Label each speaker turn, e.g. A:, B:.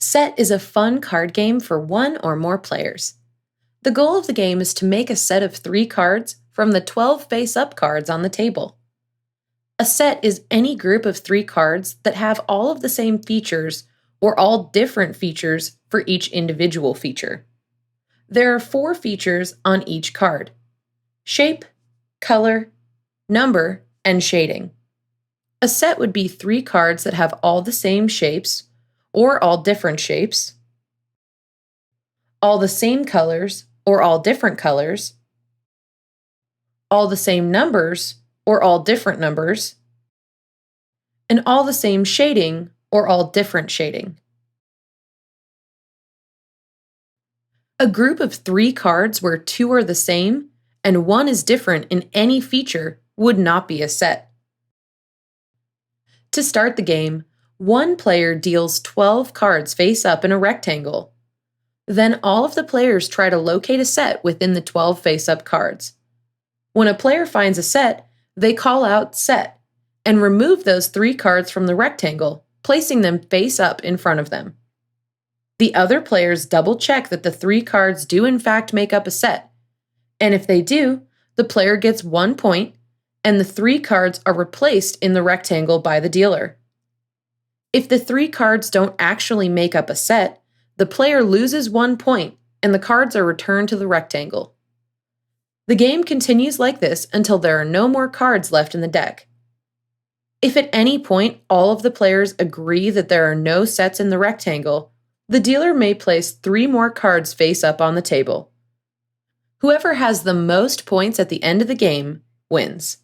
A: Set is a fun card game for one or more players. The goal of the game is to make a set of 3 cards from the 12 face-up cards on the table. A set is any group of 3 cards that have all of the same features or all different features for each individual feature. There are 4 features on each card: shape, color, number, and shading. A set would be 3 cards that have all the same shapes or all different shapes, all the same colors or all different colors, all the same numbers or all different numbers, and all the same shading or all different shading. A group of 3 cards where 2 are the same and 1 is different in any feature would not be a set. To start the game, one player deals 12 cards face up in a rectangle. Then all of the players try to locate a set within the 12 face-up cards. When a player finds a set, they call out "set" and remove those 3 cards from the rectangle, placing them face up in front of them. The other players double-check that the 3 cards do in fact make up a set, and if they do, the player gets 1 point, and the 3 cards are replaced in the rectangle by the dealer. If the 3 cards don't actually make up a set, the player loses 1 point, and the cards are returned to the rectangle. The game continues like this until there are no more cards left in the deck. If at any point all of the players agree that there are no sets in the rectangle, the dealer may place 3 more cards face up on the table. Whoever has the most points at the end of the game wins.